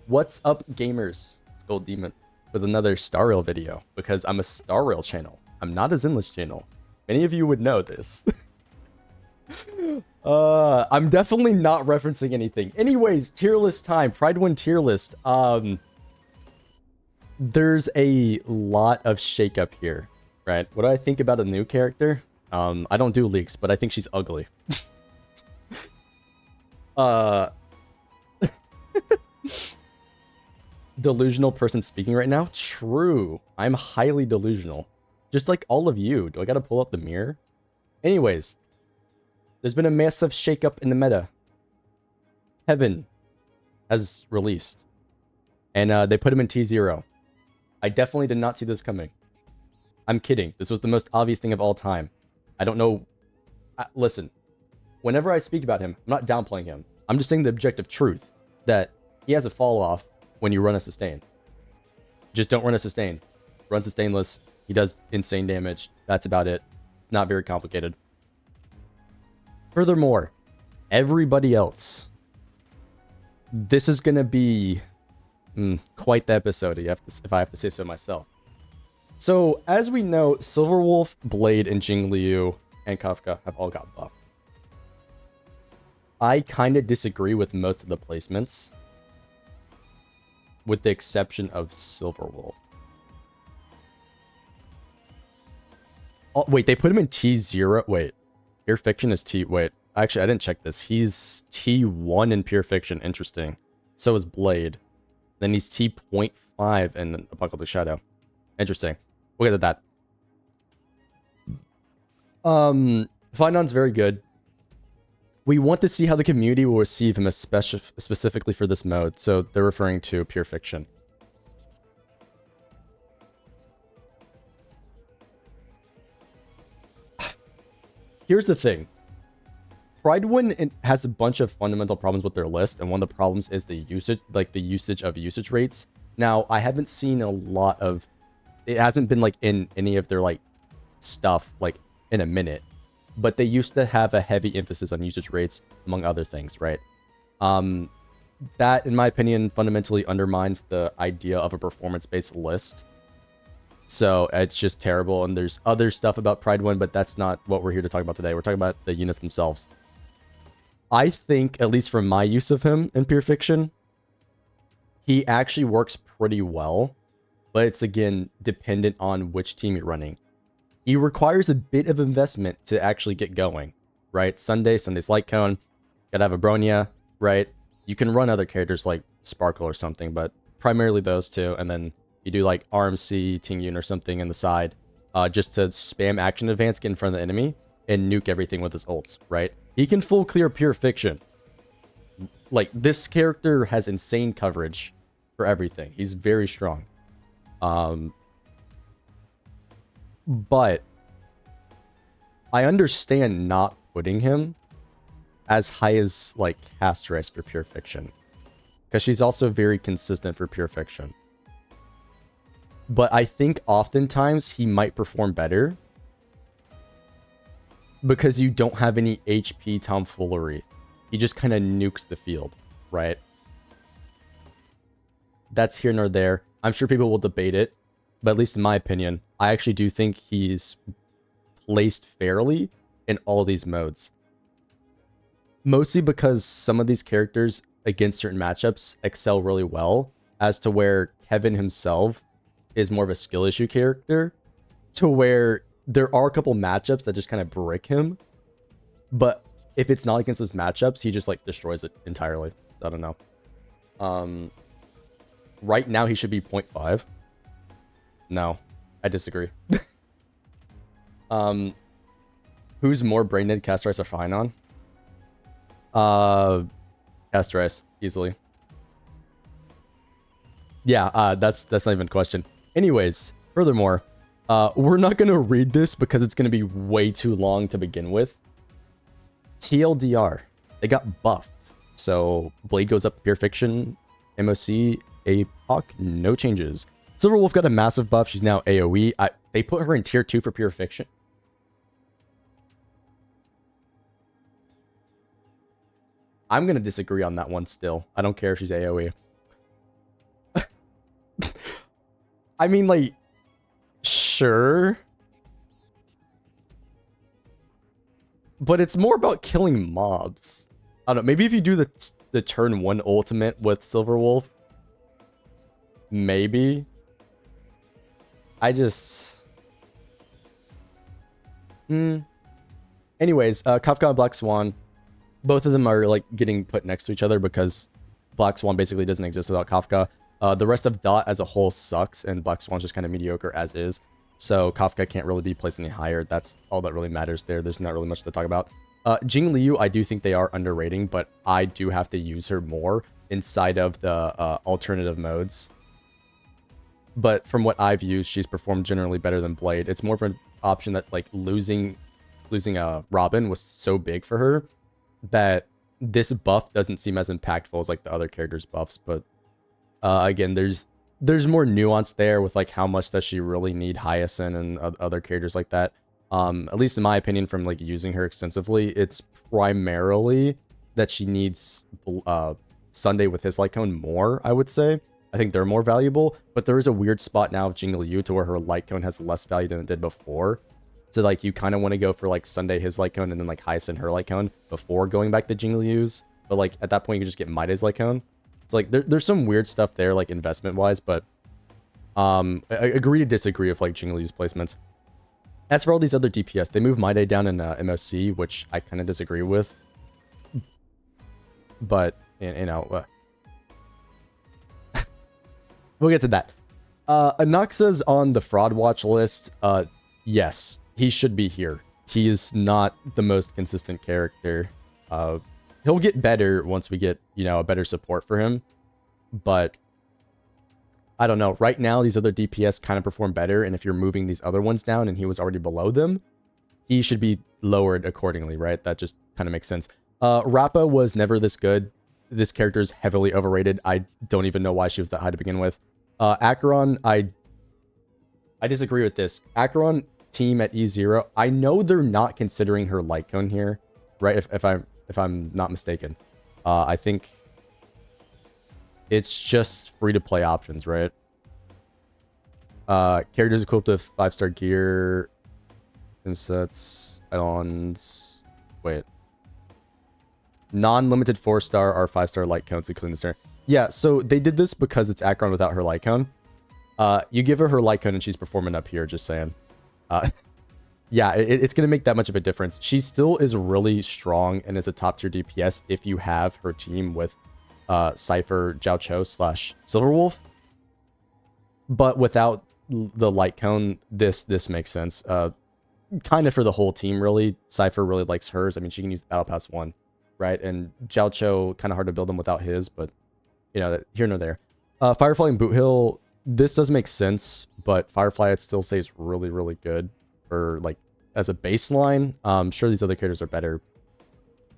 What's up, gamers? It's Gold Demon with another Star Rail video because I'm a Star Rail channel. I'm not a Zenless channel. Many of you would know this. I'm definitely not referencing anything. Anyways, tier list time. Prydwen tier list. There's a lot of shakeup here, right? What do I think about a new character? I don't do leaks, but I think she's ugly. Delusional person speaking right now? True. I'm highly delusional. Just like all of you. Do I gotta pull up the mirror? Anyways, there's been a massive shakeup in the meta. Heaven has released. And they put him in T0. I definitely did not see this coming. I'm kidding. This was the most obvious thing of all time. I don't know. Listen, whenever I speak about him, I'm not downplaying him. I'm just saying the objective truth that he has a fall off when you run a sustain. Just don't run a sustain. Run sustainless. He does insane damage. That's about it. It's not very complicated. Furthermore, everybody else. This is going to be quite the episode, if I have to say so myself. So, as we know, Silverwolf, Blade, and Jing Liu, and Kafka have all got buffed. I kind of disagree with most of the placements, with the exception of Silverwolf. Oh, wait, they put him in T0. Wait, Pure Fiction is T... Wait, actually, I didn't check this. He's T1 in Pure Fiction. Interesting. So is Blade. Then he's T.5 in Apocalyptic Shadow. Interesting. We'll get to that. Finon's very good. We want to see how the community will receive him, specifically for this mode. So they're referring to Pure Fiction. Here's the thing. Prydwen has a bunch of fundamental problems with their list, and one of the problems is the usage, like the usage of usage rates. Now, I haven't seen a lot of... It hasn't been like in any of their like stuff like in a minute. But they used to have a heavy emphasis on usage rates, among other things, right? That, in my opinion, fundamentally undermines the idea of a performance-based list. So it's just terrible, and there's other stuff about Pridewin, but that's not what we're here to talk about today. We're talking about the units themselves. I think, at least from my use of him in Pure Fiction, he actually works pretty well, but it's, again, dependent on which team you're running. He requires a bit of investment to actually get going, right? Sunday's Light Cone, gotta have a Bronya, right? You can run other characters like Sparkle or something, but primarily those two, and then you do like RMC, Ting Yun or something in the side, just to spam action advance, get in front of the enemy, and nuke everything with his ults, right? He can full clear Pure Fiction. Like, this character has insane coverage for everything. He's very strong. But I understand not putting him as high as, like, Castress for Pure Fiction. Because she's also very consistent for Pure Fiction. But I think oftentimes he might perform better because you don't have any HP tomfoolery. He just kind of nukes the field, right? That's here nor there. I'm sure people will debate it. But at least in my opinion, I actually do think he's placed fairly in all of these modes. Mostly because some of these characters against certain matchups excel really well, as to where Kevin himself is more of a skill issue character, to where there are a couple matchups that just kind of brick him. But if it's not against those matchups, he just like destroys it entirely. So I don't know. Right now he should be 0.5. No, I disagree. Who's more brain dead, Castress or Finon? Castress, easily. Yeah, that's not even a question. Anyways, furthermore, we're not gonna read this because it's gonna be way too long to begin with. TLDR, they got buffed. So Blade goes up, Pure Fiction, MOC, APOC, no changes. Silverwolf got a massive buff. She's now AoE. They put her in tier 2 for Pure Fiction. I'm going to disagree on that one still. I don't care if she's AoE. I mean, like, sure. But it's more about killing mobs. I don't know. Maybe if you do the turn 1 ultimate with Silverwolf. Maybe. I just... Anyways, Kafka and Black Swan. Both of them are, like, getting put next to each other because Black Swan basically doesn't exist without Kafka. The rest of DOT as a whole sucks, and Black Swan's just kind of mediocre as is. So Kafka can't really be placed any higher. That's all that really matters there. There's not really much to talk about. Jing Liu, I do think they are underrating, but I do have to use her more inside of the alternative modes. But from what I've used, she's performed generally better than Blade. It's more of an option that, like, losing Robin was so big for her that this buff doesn't seem as impactful as, like, the other characters' buffs. But again, there's more nuance there with, like, how much does she really need Hyacinth and other characters like that. At least in my opinion, from, like, using her extensively, it's primarily that she needs Sunday with his light cone more, I would say. I think they're more valuable, but there is a weird spot now of Jing Liu to where her light cone has less value than it did before. So, like, you kind of want to go for, like, Sunday his light cone and then, like, Hyacinth her light cone before going back to Jing Liu's. But, like, at that point, you can just get Maida's light cone. So, like, there's some weird stuff there, like, investment-wise, but I agree to disagree with, like, Jing Liu's placements. As for all these other DPS, they move Maida down in MOC, which I kind of disagree with. But, you know... we'll get to that. Anaxa's on the fraud watch list. Yes, he should be here. He is not the most consistent character. He'll get better once we get, you know, a better support for him. But I don't know. Right now, these other DPS kind of perform better. And if you're moving these other ones down and he was already below them, he should be lowered accordingly, right? That just kind of makes sense. Rappa was never this good. This character is heavily overrated. I don't even know why she was that high to begin with. Acheron, I disagree with this. Acheron team at E0. I know they're not considering her light cone here, right? If I'm not mistaken. I think it's just free to play options, right? Characters equipped with 5-star gear, sets, add-ons. Wait. Non-limited 4-star or 5-star light cones, including the center. Yeah, so they did this because it's Acheron without her light cone. You give her light cone and she's performing up here, just saying. Yeah, it's going to make that much of a difference. She still is really strong and is a top-tier DPS if you have her team with Cypher, Jiao Cho / Silverwolf. But without the light cone, this makes sense. Kind of for the whole team, really. Cypher really likes hers. I mean, she can use Battle Pass 1. Right, and Jiao Cho, kind of hard to build him without his, but, you know, here nor there. Firefly and Boot Hill, this does make sense, but Firefly, I'd still say is really, really good for, like, as a baseline. Sure, these other characters are better.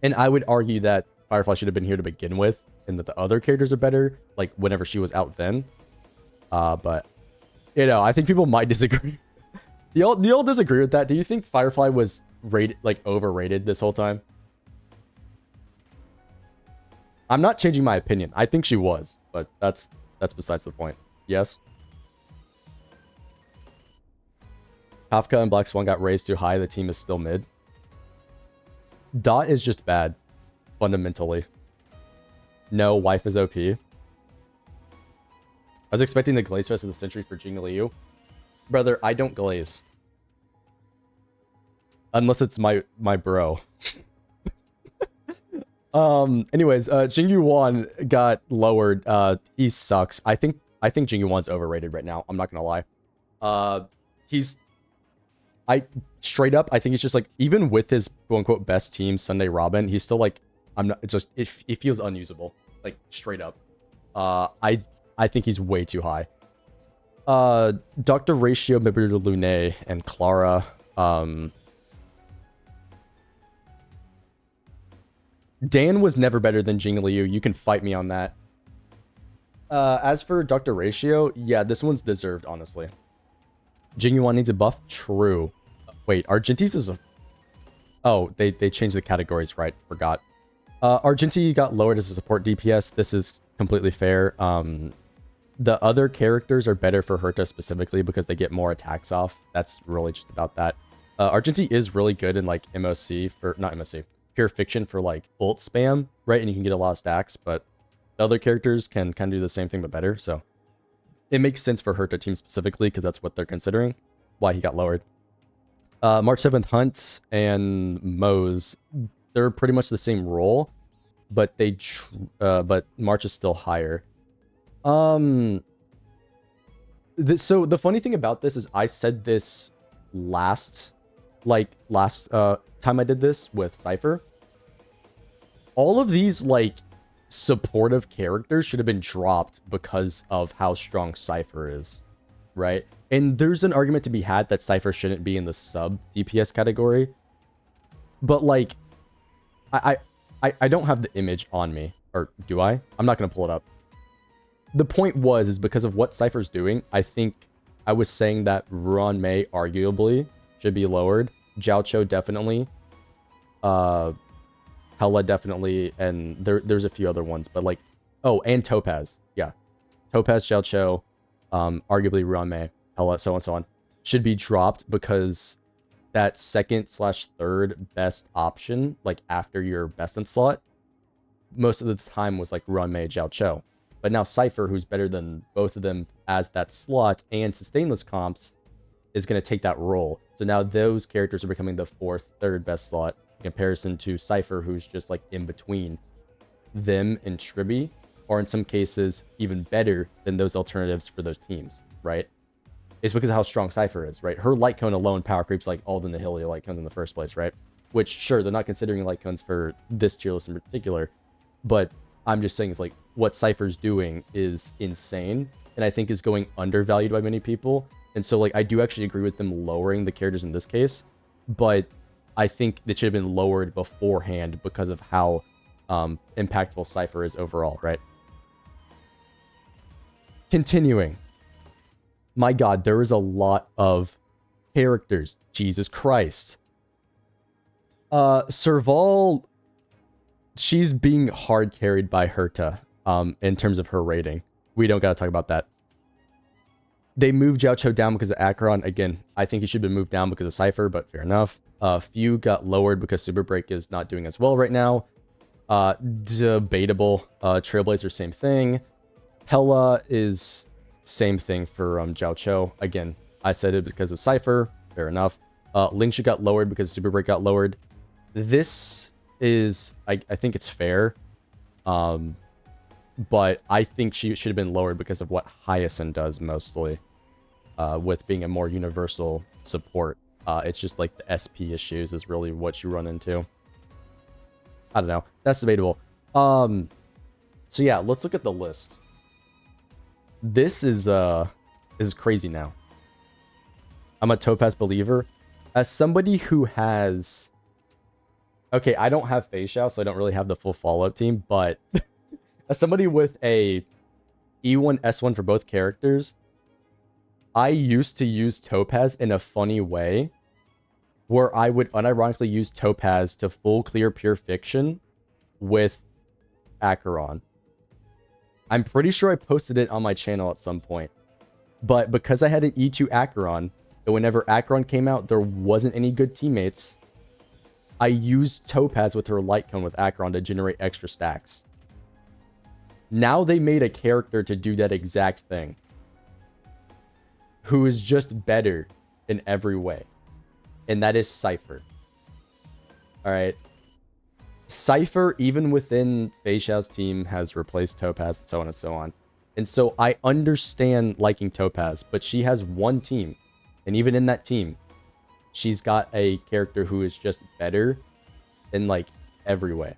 And I would argue that Firefly should have been here to begin with, and that the other characters are better, like, whenever she was out then. But, you know, I think people might disagree. Do y'all disagree with that? Do you think Firefly was rated, like, overrated this whole time? I'm not changing my opinion. I think she was, but that's besides the point. Yes? Kafka and Black Swan got raised too high. The team is still mid. Dot is just bad, fundamentally. No, wife is OP. I was expecting the Glaze Fest of the Century for Jing Liu. Brother, I don't glaze. Unless it's my bro. Anyways, Jingyu Wan got lowered. He sucks. I think Jingyu Wan's overrated right now. I'm not gonna lie. Straight up, I think it's just like, even with his quote-unquote best team, Sunday Robin, he's still like, it feels unusable. Like, straight up. I think he's way too high. Dr. Ratio, Mibir Lune, and Clara, Dan was never better than Jing Liu. You can fight me on that. As for Dr. Ratio, yeah, this one's deserved, honestly. Jing Yuan needs a buff? True. Wait, Argentis is a... Oh, they changed the categories, right. Forgot. Argenti got lowered as a support DPS. This is completely fair. The other characters are better for Herta specifically because they get more attacks off. That's really just about that. Argenti is really good in like MOC for, not MOC, Pure Fiction for like ult spam, right? And you can get a lot of stacks, but the other characters can kind of do the same thing but better. So it makes sense for Herta team specifically because that's what they're considering, why he got lowered. March 7th Hunt and Moe's, they're pretty much the same role, but but March is still higher. So the funny thing about this is I said this last time I did this with Cypher. All of these like supportive characters should have been dropped because of how strong Cypher is, right? And there's an argument to be had that Cypher shouldn't be in the sub DPS category, but like I don't have the image on me, or do I? I'm not gonna pull it up. The point is because of what Cypher's doing, I think I was saying that Ruan Mei arguably should be lowered. Jiao Cho definitely. Hella definitely. And there's a few other ones. But like, oh, and Topaz. Yeah. Topaz, Jiao Cho, arguably Ruan Mei, Hella, so on and so on. Should be dropped because that second/third best option, like after your best in slot, most of the time was like Ruan Mei, Jiao Cho. But now Cypher, who's better than both of them as that slot and sustainless comps, is going to take that role. So now those characters are becoming the third best slot in comparison to Cypher, who's just like in between them and Tribby, or in some cases even better than those alternatives for those teams, right? It's because of how strong Cypher is, right? Her light cone alone power creeps like all the Nihilia light cones in the first place, right? Which, sure, they're not considering light cones for this tier list in particular, but I'm just saying it's like what Cypher's doing is insane, and I think is going undervalued by many people. And so like I do actually agree with them lowering the characters in this case, but I think it should have been lowered beforehand because of how impactful Cypher is overall, right? Continuing. My god, there is a lot of characters. Jesus Christ. Serval, she's being hard carried by Herta in terms of her rating. We don't gotta talk about that. They moved Jiao Cho down because of Acheron. Again, I think he should have been moved down because of Cypher, but fair enough. Few got lowered because Super Break is not doing as well right now. Debatable. Trailblazer, same thing. Hella is same thing for Jiao Cho. Again, I said it because of Cypher. Fair enough. Lingsha got lowered because Super Break got lowered. This is, I think it's fair. But I think she should have been lowered because of what Hyacinth does mostly. With being a more universal support. It's just like the SP issues is really what you run into. I don't know. That's debatable. So yeah, let's look at the list. This is crazy now. I'm a Topaz believer. As somebody who has... Okay, I don't have Fei Xiao, so I don't really have the full Fallout team, but as somebody with a E1, S1 for both characters, I used to use Topaz in a funny way, where I would unironically use Topaz to full clear Pure Fiction with Acheron. I'm pretty sure I posted it on my channel at some point. But because I had an E2 Acheron, and whenever Acheron came out, there wasn't any good teammates, I used Topaz with her light cone with Acheron to generate extra stacks. Now they made a character to do that exact thing, who is just better in every way. And that is Cypher. Alright. Cypher, even within Fei Xiao's team, has replaced Topaz and so on and so on. And so I understand liking Topaz, but she has one team. And even in that team, she's got a character who is just better in like every way.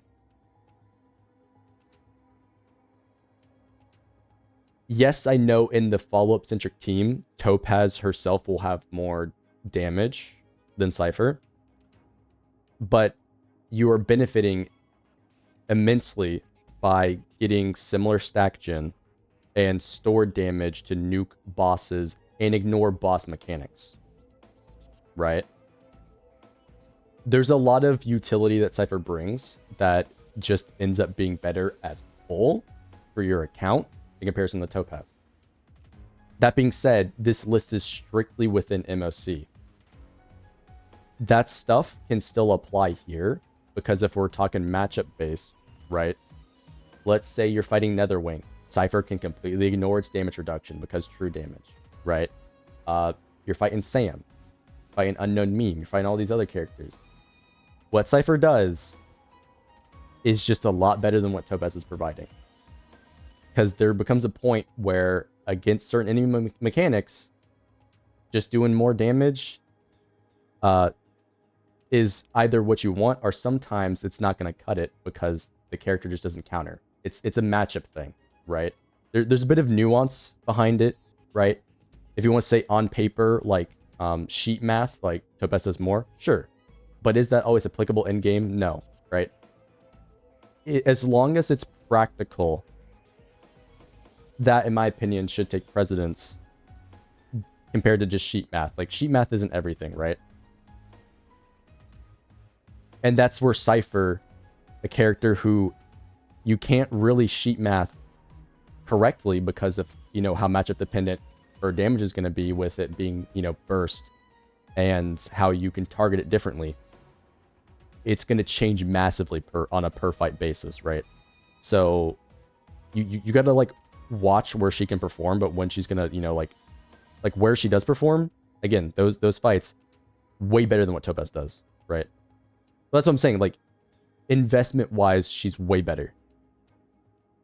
Yes, I know in the follow-up centric team, Topaz herself will have more damage than Cypher. But you are benefiting immensely by getting similar stack gen and store damage to nuke bosses and ignore boss mechanics. Right? There's a lot of utility that Cypher brings that just ends up being better as a whole for your account in comparison to Topaz. That being said, this list is strictly within MOC. That stuff can still apply here, because if we're talking matchup based, right? Let's say you're fighting Netherwing. Cypher can completely ignore its damage reduction because true damage, right? You're fighting Sam, fighting Unknown Meme, you're fighting all these other characters. What Cypher does is just a lot better than what Topaz is providing. Because there becomes a point where against certain enemy mechanics, just doing more damage is either what you want, or sometimes it's not going to cut it because the character just doesn't counter. It's a matchup thing, right? There's a bit of nuance behind it, right? If you want to say on paper, like sheet math, like Topaz does more, sure. But is that always applicable in game? No, right? As long as it's practical, that, in my opinion, should take precedence compared to just sheet math. Like, sheet math isn't everything, right? And that's where Cypher, a character who you can't really sheet math correctly because of, you know, how matchup dependent her damage is going to be with it being, you know, burst, and how you can target it differently. It's going to change massively on a per fight basis, right? So you got to like watch where she can perform, but when she's going to, you know, like where she does perform, again, those fights way better than what Topaz does, right? But that's what I'm saying, like investment wise, she's way better.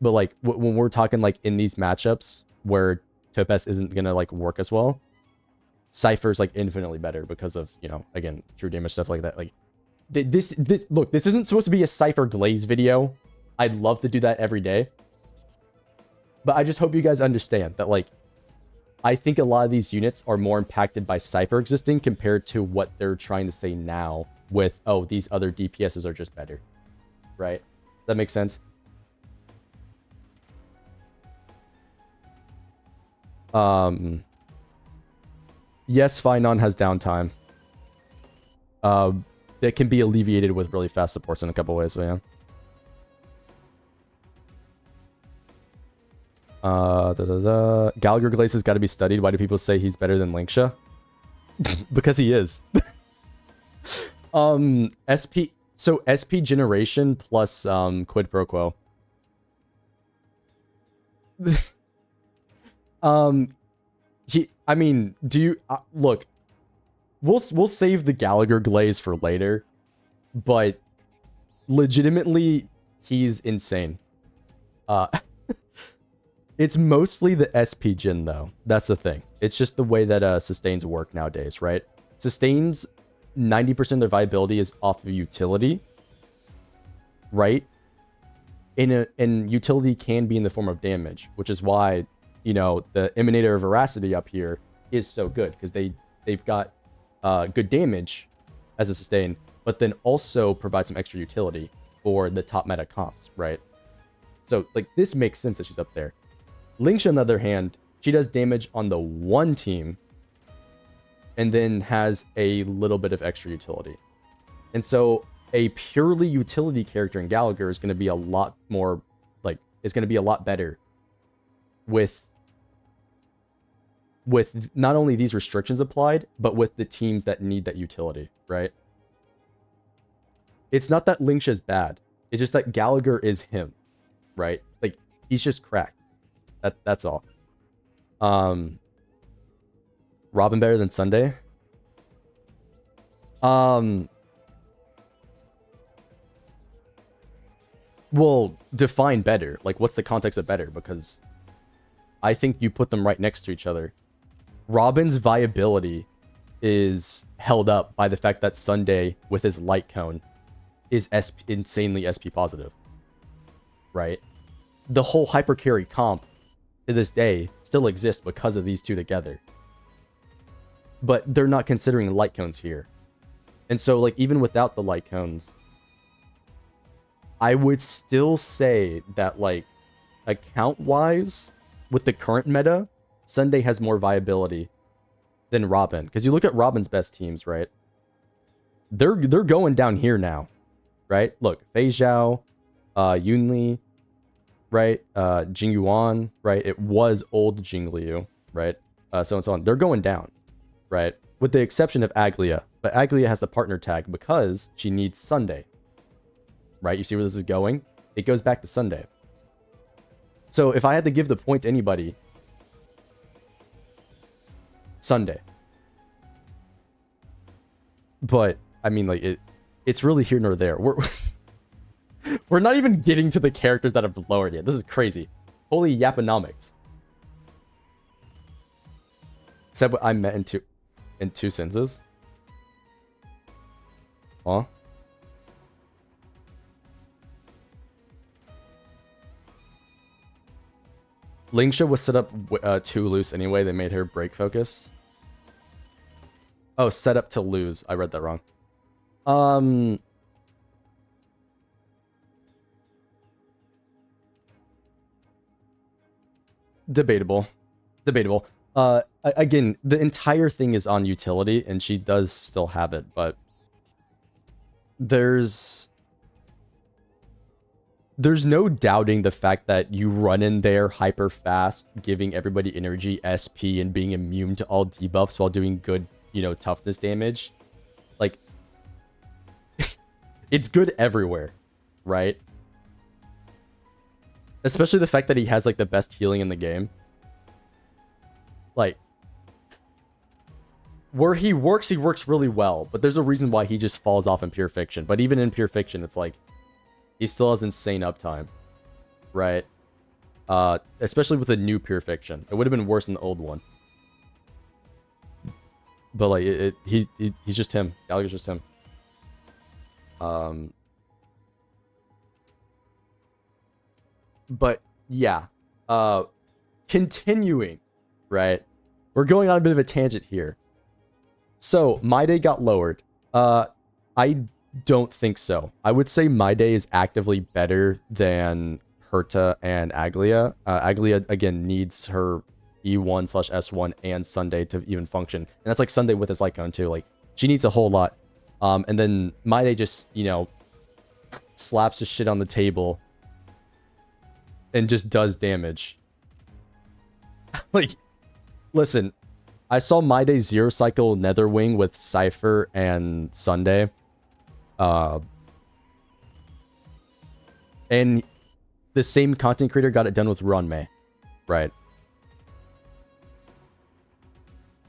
But like when we're talking like in these matchups where Topaz isn't going to like work as well, Cypher's like infinitely better because of, you know, again, true damage, stuff like that. Like this look, this isn't supposed to be a Cypher Glaze video. I'd love to do that every day, but I just hope you guys understand that, like, I think a lot of these units are more impacted by Cypher existing compared to what they're trying to say now with, oh, these other DPSs are just better, right? That makes sense. Yes, Finon has downtime. It can be alleviated with really fast supports in a couple ways, but yeah. Gallagher Glaze has got to be studied. Why do people say he's better than Linksha? Because he is. SP generation plus quid pro quo. I mean, do you look? We'll save the Gallagher Glaze for later, but legitimately, he's insane. It's mostly the SP gen though. That's the thing. It's just the way that sustains work nowadays, right? Sustains 90% of their viability is off of utility, right? And utility can be in the form of damage, which is why, you know, the Emanator of Veracity up here is so good, because they've got good damage as a sustain, but then also provide some extra utility for the top meta comps, right? So like this makes sense that she's up there. Linksha, on the other hand, she does damage on the one team and then has a little bit of extra utility. And so a purely utility character in Gallagher is going to be a lot more, like, it's going to be a lot better with not only these restrictions applied, but with the teams that need that utility, right? It's not that Linksha is bad. It's just that Gallagher is him, right? Like, he's just cracked. That's all. Robin better than Sunday? Well, define better. Like, what's the context of better? Because I think you put them right next to each other. Robin's viability is held up by the fact that Sunday, with his light cone, is insanely SP positive, right? The whole hypercarry comp to this day still exists because of these two together. But they're not considering light cones here. And so, like, even without the light cones, I would still say that, like, account-wise, with the current meta, Sunday has more viability than Robin. Because you look at Robin's best teams, right? They're going down here now, right? Look, Fei Zhao, Yunli, right? Jingyuan, right? It was old Jingliu, right? so and so on. They're going down, right? With the exception of Aglia. But Aglia has the partner tag because she needs Sunday. Right? You see where this is going? It goes back to Sunday. So if I had to give the point to anybody, Sunday. But I mean, like, it's really here nor there. We're not even getting to the characters that have lowered yet. This is crazy. Holy yaponomics. Said what I meant in two senses. Huh? Lingsha was set up too loose anyway. They made her break focus. Oh, set up to lose. I read that wrong. Debatable. Debatable. Again, the entire thing is on utility, and she does still have it, but there's no doubting the fact that you run in there hyper fast, giving everybody energy, SP, and being immune to all debuffs while doing good, you know, toughness damage. Like, it's good everywhere, right? Especially the fact that he has, like, the best healing in the game. Like, where he works really well, but there's a reason why he just falls off in Pure Fiction. But even in Pure Fiction, it's like, he still has insane uptime, right? Especially with a new Pure Fiction. It would have been worse than the old one. But, like, he's just him. Gallagher's just him. But, yeah. Continuing, right? We're going on a bit of a tangent here. So, My Day got lowered. I don't think so. I would say My Day is actively better than Herta and Aglia. Aglia, again, needs her E1/S1 and Sunday to even function. And that's like Sunday with his light cone too. Like, she needs a whole lot. And then My Day just, you know, slaps his shit on the table and just does damage. Like, listen, I saw My Day Zero Cycle Netherwing with Cypher and Sunday. And the same content creator got it done with Runmei, right?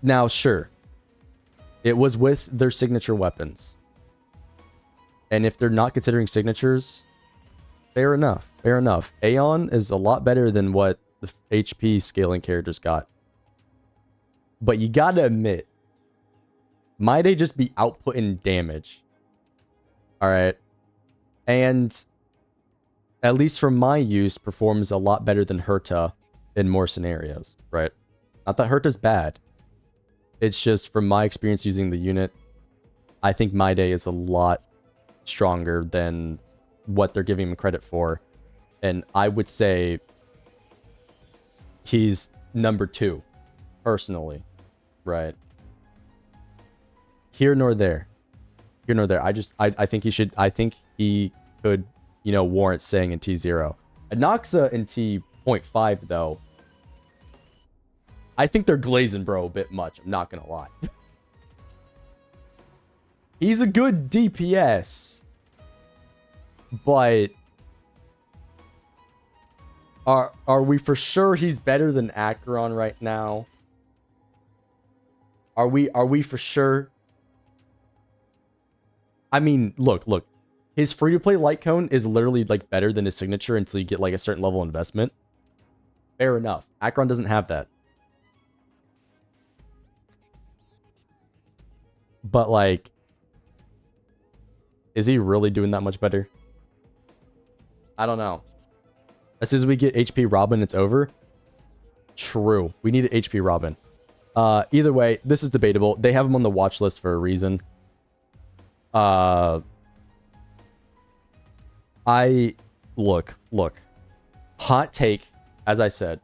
Now, sure, it was with their signature weapons. And if they're not considering signatures, fair enough, fair enough. Aeon is a lot better than what the HP scaling characters got. But you gotta admit, My Day just be outputting damage. Alright. And at least for my use, performs a lot better than Herta in more scenarios, right? Not that Herta's bad. It's just from my experience using the unit, I think My Day is a lot stronger than what they're giving him credit for. And I would say he's number 2, personally, right? Here nor there. Here nor there. I think he should, I think he could, you know, warrant saying in T0. Anoxa in T.5, though, I think they're glazing bro a bit much. I'm not gonna lie. He's a good DPS, but are we for sure he's better than Acheron right now? Are we for sure? I mean, look. His free-to-play light cone is literally, like, better than his signature until you get, like, a certain level of investment. Fair enough. Acheron doesn't have that. But, like, is he really doing that much better? I don't know. As soon as we get HP Robin, it's over. True. We need an HP Robin. Either way, this is debatable. They have him on the watch list for a reason. Look. Hot take, as I said.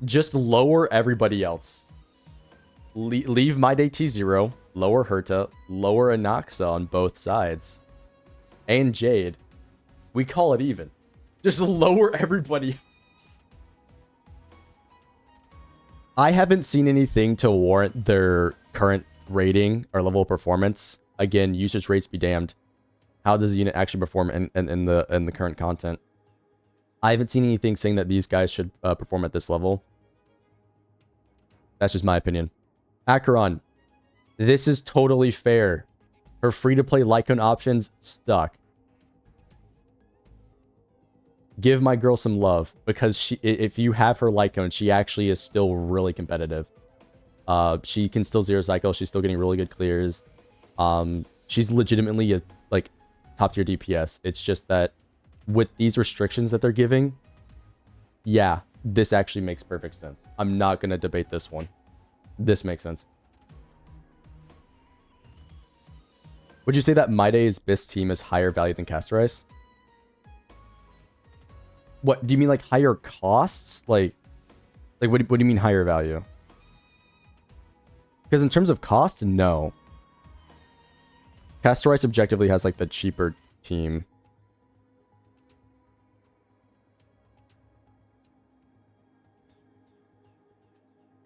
Just lower everybody else. Leave My Day T0, lower Herta, lower Anoxa on both sides. And Jade. We call it even. Just lower everybody else. I haven't seen anything to warrant their current rating or level of performance. Again, usage rates be damned. How does the unit actually perform in the current content? I haven't seen anything saying that these guys should perform at this level. That's just my opinion. Acheron, this is totally fair. Her free-to-play Lycone options suck. Give my girl some love, because if you have her Lycone, she actually is still really competitive. She can still zero cycle. She's still getting really good clears. She's legitimately a like top tier DPS. It's just that with these restrictions that they're giving, yeah, this actually makes perfect sense. I'm not gonna debate this one. This makes sense. Would you say that My Day's BIS team is higher value than Castorize? What do you mean, like higher costs? Like what do you mean higher value? Because in terms of cost, no. Castorize objectively has like the cheaper team.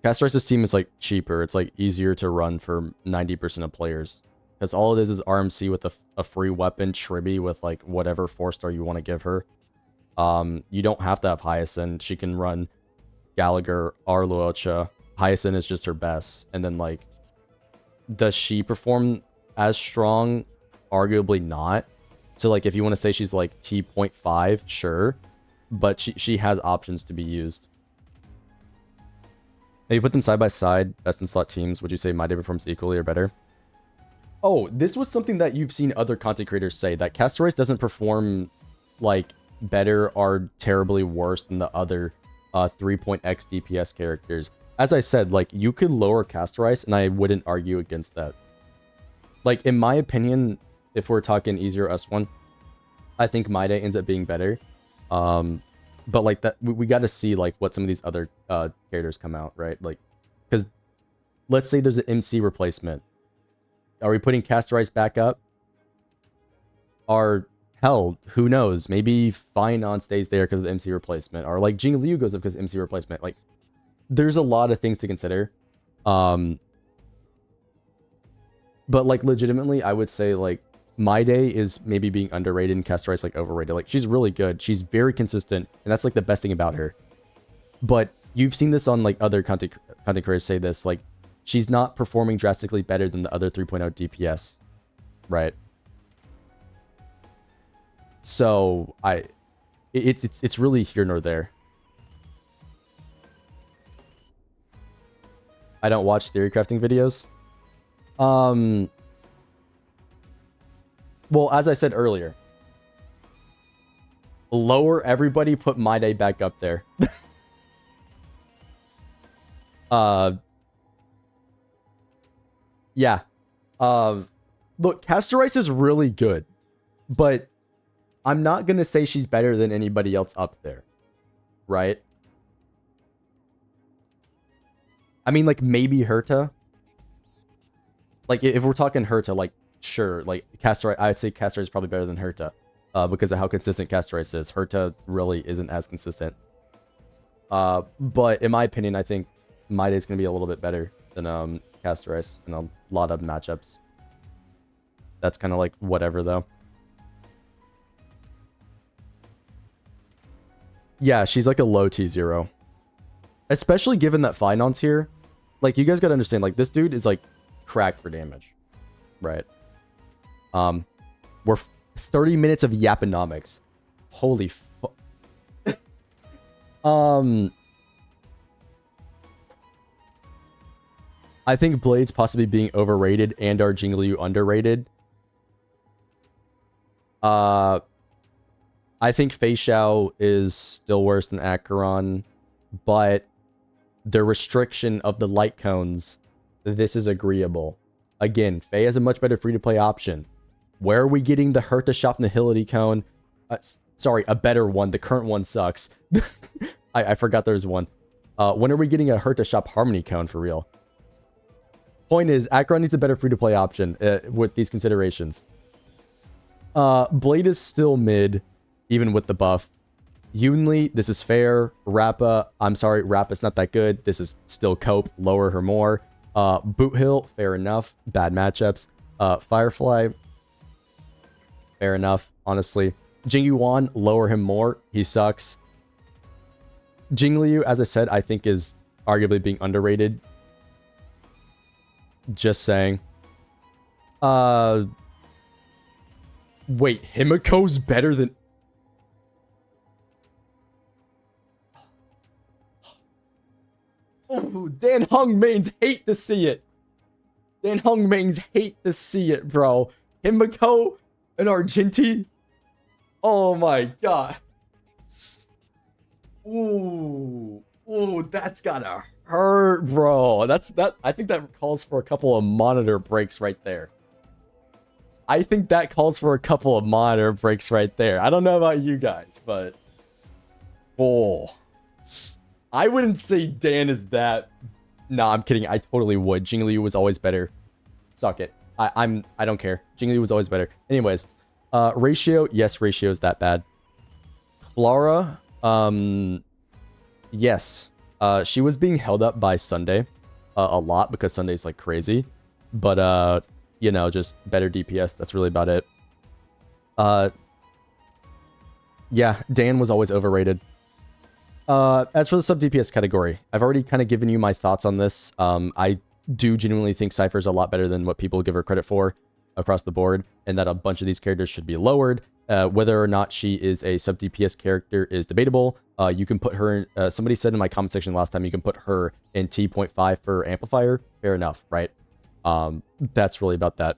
Castorize's team is like cheaper. It's like easier to run for 90% of players. Because all it is RMC with a free weapon, Tribby with like whatever 4-star you want to give her. You don't have to have Hyacinth. She can run Gallagher, Arluocha. Hyacinth is just her best. And then like, does she perform as strong? Arguably not. So like, if you want to say she's like T.5, sure. But she has options to be used. If you put them side by side, best in slot teams, would you say My Day performs equally or better? Oh, this was something that you've seen other content creators say, that Castorize doesn't perform like better or terribly worse than the other 3.x DPS characters. As I said, like, you could lower Castorize and I wouldn't argue against that. Like, in my opinion, if we're talking easier S1, I think My Day ends up being better. But like that, we got to see like what some of these other characters come out, right? Like, because let's say there's an MC replacement. Are we putting Castorize back up? Or hell, who knows? Maybe Finon stays there because of the MC replacement, or like Jing Liu goes up because of MC replacement. Like, there's a lot of things to consider. But like legitimately, I would say like My Day is maybe being underrated and Castorize like overrated. Like, she's really good. She's very consistent, and that's like the best thing about her. But you've seen this on like other content creators say this, like, she's not performing drastically better than the other 3.0 DPS, right? So it's really here nor there. I don't watch theory crafting videos. Well, as I said earlier, lower everybody, put My Day back up there. Yeah. Look, Castorize is really good, but I'm not going to say she's better than anybody else up there, right? I mean, like, maybe Herta. Like, if we're talking Herta, like, sure, like, Castorize, I'd say Castorize is probably better than Herta, because of how consistent Castorize is. Herta really isn't as consistent. But in my opinion, I think My Day is going to be a little bit better than Castorize in a lot of matchups. That's kind of like whatever, though. Yeah, she's like a low T0. Especially given that Finon's here. Like, you guys gotta understand, like, this dude is like cracked for damage. Right. We're 30 minutes of Yaponomics. Holy fuck. I think Blade's possibly being overrated and our Jing Liu underrated. I think Fei Xiao is still worse than Acheron, but the restriction of the light cones, this is agreeable. Again, Fei has a much better free-to-play option. Where are we getting the Herta Shop Nihility cone? Sorry, a better one. The current one sucks. I forgot there's one. When are we getting a Herta Shop Harmony cone for real? Point is, Acheron needs a better free-to-play option with these considerations. Blade is still mid, even with the buff. Yunli, this is fair. Rappa, I'm sorry, Rappa's not that good. This is still cope. Lower her more. Boot Hill, fair enough. Bad matchups. Firefly, fair enough, honestly. Jingyu Wan, lower him more. He sucks. Jingliu, as I said, I think is arguably being underrated. Just saying. Wait, Himiko's better than... Oh, Dan Hung mains hate to see it. Dan Hung mains hate to see it, bro. Himiko and Argenti. Oh my god. Ooh, that's gotta hurt, bro. I think that calls for a couple of monitor breaks right there. I think that calls for a couple of monitor breaks right there. I don't know about you guys, but I wouldn't say Dan is that. Nah, I'm kidding. I totally would. Jingliu was always better. Suck it. I don't care. Jingliu was always better. Anyways, Ratio, yes, Ratio is that bad. Clara, yes. She was being held up by Sunday a lot because Sunday's like crazy. But you know, just better DPS. That's really about it. Yeah, Dan was always overrated. As for the sub DPS category, I've already kind of given you my thoughts on this. I do genuinely think Cypher's a lot better than what people give her credit for across the board, and that a bunch of these characters should be lowered. Whether or not she is a sub DPS character is debatable. You can put her in, somebody said in my comment section last time, you can put her in T.5 for amplifier. Fair enough, right? That's really about that.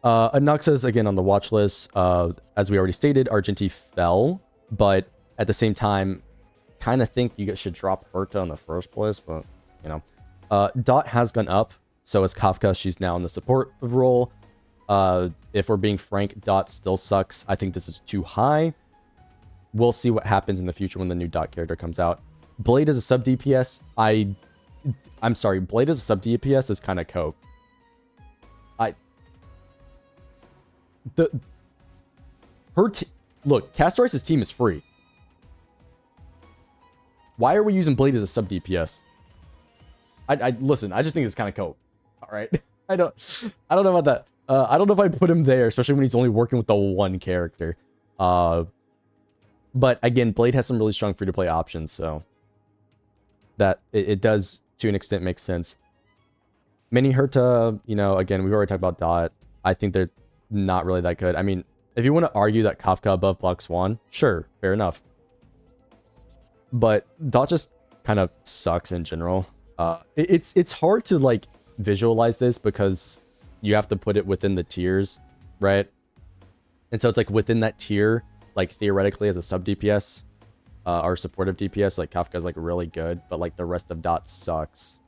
Anuxa's again on the watch list. As we already stated, Argenti fell, but at the same time, kind of think you should drop Herta in the first place, but you know. Dot has gone up, so is Kafka. She's now in the support role. If we're being frank, Dot still sucks. I think this is too high. We'll see what happens in the future when the new Dot character comes out. Blade is a sub DPS. I'm sorry, Blade as a sub DPS is kind of cope. Look, Castorice's team is free. Why are we using Blade as a sub DPS? Listen, I just think it's kind of cope. All right. I don't know about that. I don't know if I'd put him there, especially when he's only working with the one character. But again, Blade has some really strong free-to-play options, so that it does to an extent make sense. Mini Herta, you know, again, we've already talked about Dot. I think they're not really that good. I mean, if you want to argue that Kafka above Black Swan, sure, fair enough. But Dot just kind of sucks in general. It's hard to like visualize this because you have to put it within the tiers, right? And so it's like within that tier, like theoretically as a sub DPS or supportive DPS, like Kafka's like really good, but like the rest of Dot sucks.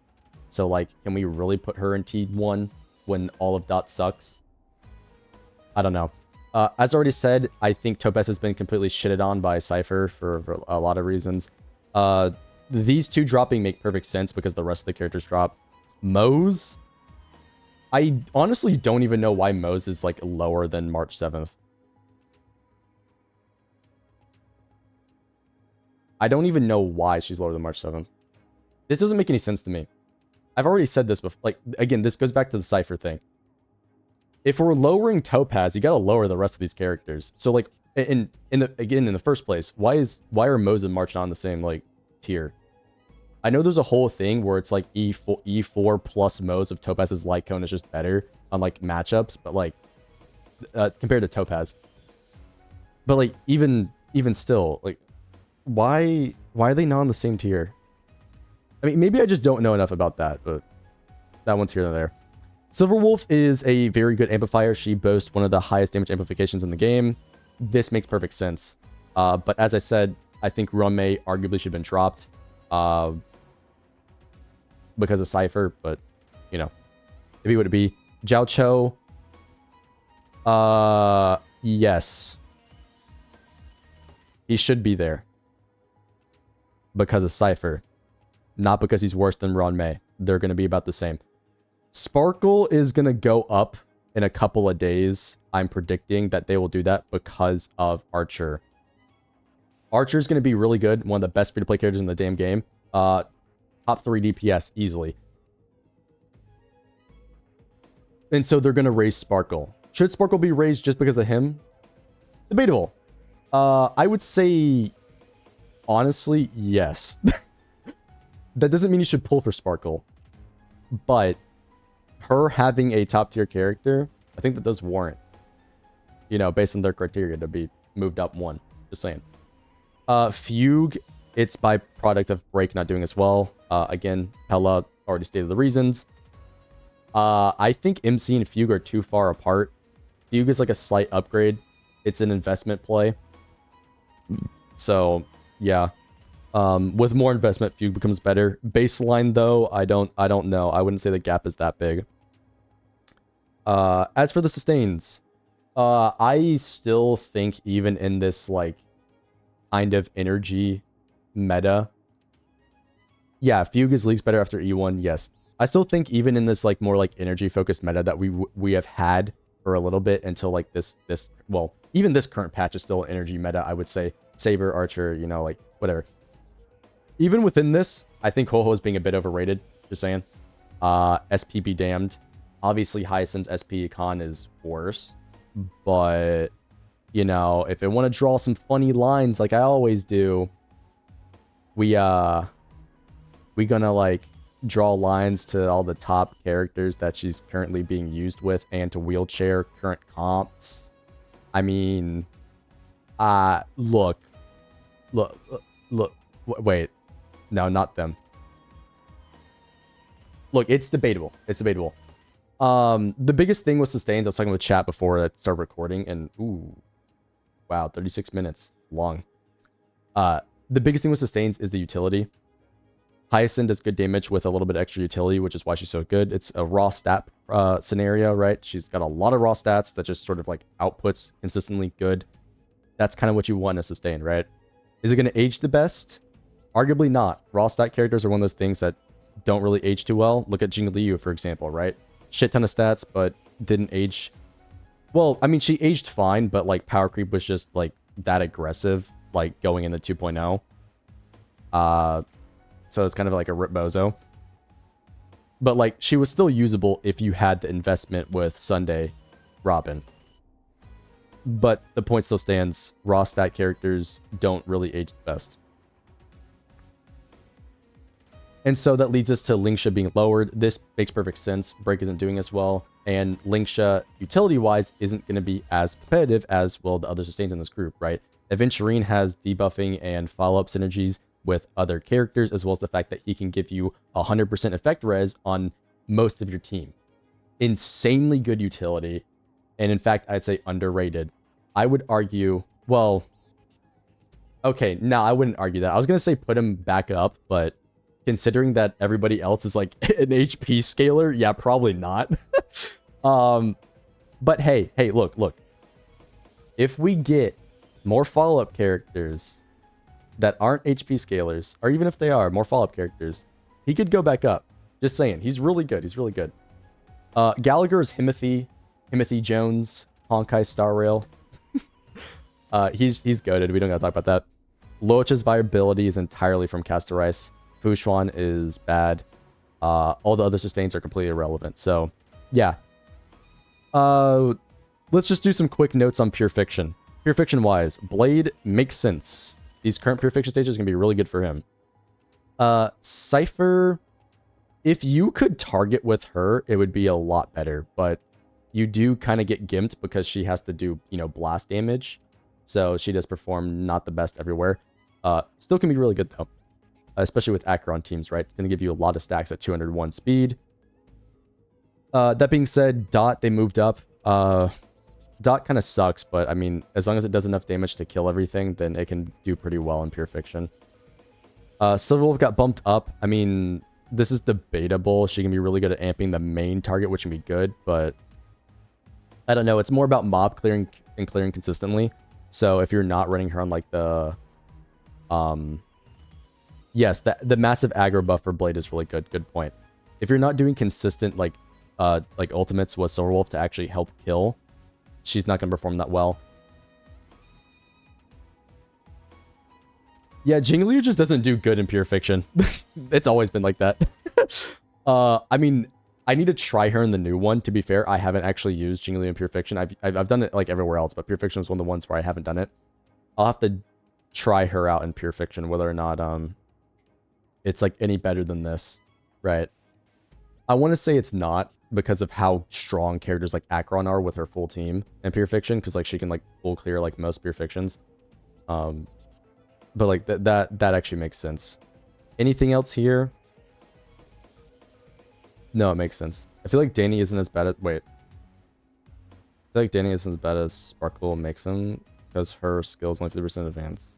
So like, can we really put her in T1 when all of Dot sucks? I don't know. As already said, I think Topaz has been completely shitted on by Cypher for a lot of reasons. These two dropping make perfect sense because the rest of the characters drop. Mose, I honestly don't even know why Mose is like lower than March 7th. I don't even know why she's lower than March 7th. This doesn't make any sense to me. I've already said this before. Like, again, this goes back to the Cypher thing. If we're lowering Topaz, you gotta lower the rest of these characters. So like, in the first place, why are Mose and March not on the same like tier? I know there's a whole thing where it's like E4 plus Mose of Topaz's light cone is just better on like matchups, but like compared to Topaz. But like even still, like why are they not on the same tier? I mean, maybe I just don't know enough about that, but that one's here and there. Silverwolf is a very good amplifier. She boasts one of the highest damage amplifications in the game. This makes perfect sense. But as I said, I think Runmei arguably should have been dropped because of Cypher, but, you know, maybe would it be Jiao Cho? Yes. He should be there because of Cypher, not because he's worse than Runmei. They're going to be about the same. Sparkle is going to go up in a couple of days. I'm predicting that they will do that because of Archer. Archer's going to be really good. One of the best free-to-play characters in the damn game. Top 3 DPS easily. And so they're going to raise Sparkle. Should Sparkle be raised just because of him? Debatable. I would say, honestly, yes. That doesn't mean you should pull for Sparkle. But her having a top tier character, I think that does warrant, you know, based on their criteria, to be moved up 1. Just saying. Fugue, it's byproduct of Break not doing as well. Again, Pella already stated the reasons. I think MC and Fugue are too far apart. Fugue is like a slight upgrade. It's an investment play. So, yeah. With more investment, Fugue becomes better. Baseline, though, I don't know. I wouldn't say the gap is that big. As for the sustains, I still think even in this, like, kind of energy meta, yeah, Fugue is leagues better after E1, yes. I still think even in this, like, more, like, energy-focused meta that we have had for a little bit until, like, this, well, even this current patch is still energy meta, I would say. Saber, Archer, you know, like, whatever. Even within this, I think Ho-Ho is being a bit overrated, just saying. SP be damned. Obviously, Hyacinth's SP con is worse, but, you know, if I want to draw some funny lines like I always do, we gonna, like, draw lines to all the top characters that she's currently being used with and to wheelchair current comps. I mean, look, wait, no, not them. Look, it's debatable. It's debatable. The biggest thing with sustains, I was talking with chat before I started recording, and ooh, wow, 36 minutes, long. The biggest thing with sustains is the utility. Hyacinth does good damage with a little bit extra utility, which is why she's so good. It's a raw stat scenario, right? She's got a lot of raw stats that just sort of like outputs consistently good. That's kind of what you want in a sustain, right? Is it going to age the best? Arguably not. Raw stat characters are one of those things that don't really age too well. Look at Jing Liu, for example, right? Shit ton of stats, but didn't age. Well, I mean, she aged fine, but like power creep was just like that aggressive, like going into 2.0. So it's kind of like a rip bozo. But like, she was still usable if you had the investment with Sunday Robin. But the point still stands. Raw stat characters don't really age the best. And so that leads us to Lingsha being lowered. This makes perfect sense. Break isn't doing as well. And Lingsha, utility-wise, isn't going to be as competitive as, well, the other sustains in this group, right? Aventurine has debuffing and follow-up synergies with other characters, as well as the fact that he can give you 100% effect res on most of your team. Insanely good utility. And in fact, I'd say underrated. I would argue, well, okay, no, I wouldn't argue that. I was going to say put him back up, but considering that everybody else is like an HP scaler, yeah, probably not. But hey, look. If we get more follow-up characters that aren't HP scalers, or even if they are more follow-up characters, he could go back up. Just saying, he's really good. He's really good. Gallagher is Himothy Jones, Honkai Star Rail. He's goated. We don't gotta talk about that. Loach's viability is entirely from Caster Ice. Fushuan is bad. All the other sustains are completely irrelevant. So, yeah. Let's just do some quick notes on Pure Fiction. Pure Fiction wise, Blade makes sense. These current Pure Fiction stages are going to be really good for him. Cypher, if you could target with her, it would be a lot better. But you do kind of get gimped because she has to do, you know, blast damage. So she does perform not the best everywhere. Still can be really good though. Especially with Acheron teams, right? It's going to give you a lot of stacks at 201 speed. That being said, DOT, they moved up. DOT kind of sucks, but I mean, as long as it does enough damage to kill everything, then it can do pretty well in Pure Fiction. Silverwolf got bumped up. I mean, this is debatable. She can be really good at amping the main target, which can be good, but I don't know. It's more about mob clearing and clearing consistently. So if you're not running her on like the... Yes, the massive aggro buff for Blade is really good. Good point. If you're not doing consistent like ultimates with Silverwolf to actually help kill, she's not going to perform that well. Yeah, Jingliu just doesn't do good in Pure Fiction. It's always been like that. I mean, I need to try her in the new one. To be fair, I haven't actually used Jingliu in Pure Fiction. I've done it like everywhere else, but Pure Fiction was one of the ones where I haven't done it. I'll have to try her out in Pure Fiction, whether or not it's like any better than this, right? I want to say it's not because of how strong characters like Akron are with her full team in Pure Fiction, because like she can like full clear like most Pure Fictions. But like that actually makes sense. Anything else here? No, it makes sense. I feel like Danny isn't as bad as... Wait. I feel like Danny isn't as bad as Sparkle makes him because her skills only 50% advanced.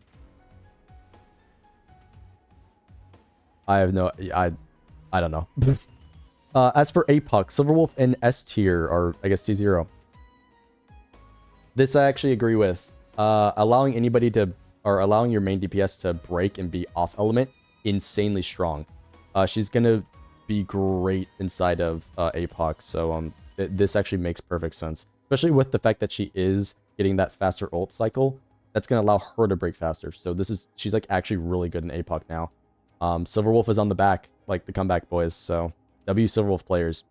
I have no... I don't know. As for APOC, Silverwolf and S tier, or I guess T0. This I actually agree with. Allowing anybody to... Or allowing your main DPS to break and be off element, insanely strong. She's gonna be great inside of APOC, so this actually makes perfect sense. Especially with the fact that she is getting that faster ult cycle, that's gonna allow her to break faster. So she's like actually really good in APOC now. Silverwolf is on the back, like the comeback boys, so W Silverwolf players.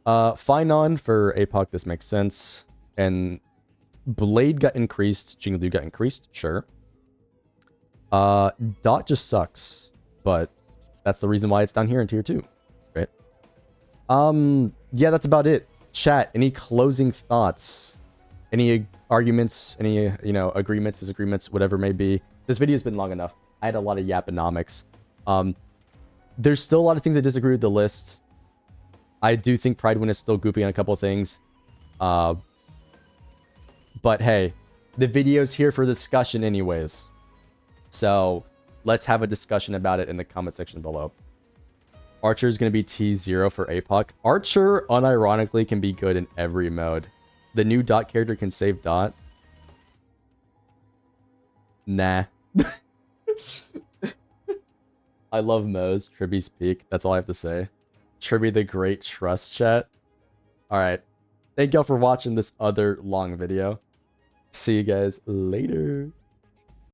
Finon for APOC, this makes sense. And Blade got increased, Jingliu got increased, sure. Dot just sucks, but that's the reason why it's down here in tier 2, right? Yeah, that's about it. Chat, any closing thoughts? Any arguments? Any, agreements, disagreements, whatever it may be? This video's been long enough. I had a lot of yaponomics. There's still a lot of things I disagree with the list. I do think Pridewin is still goofy on a couple of things. But hey, the video's here for discussion anyways. So let's have a discussion about it in the comment section below. Archer is going to be T0 for APOC. Archer, unironically, can be good in every mode. The new Dot character can save Dot. Nah. I love Moe's. Tribby's peak. That's all I have to say. Tribby the Great Trust, chat. Alright. Thank y'all for watching this other long video. See you guys later.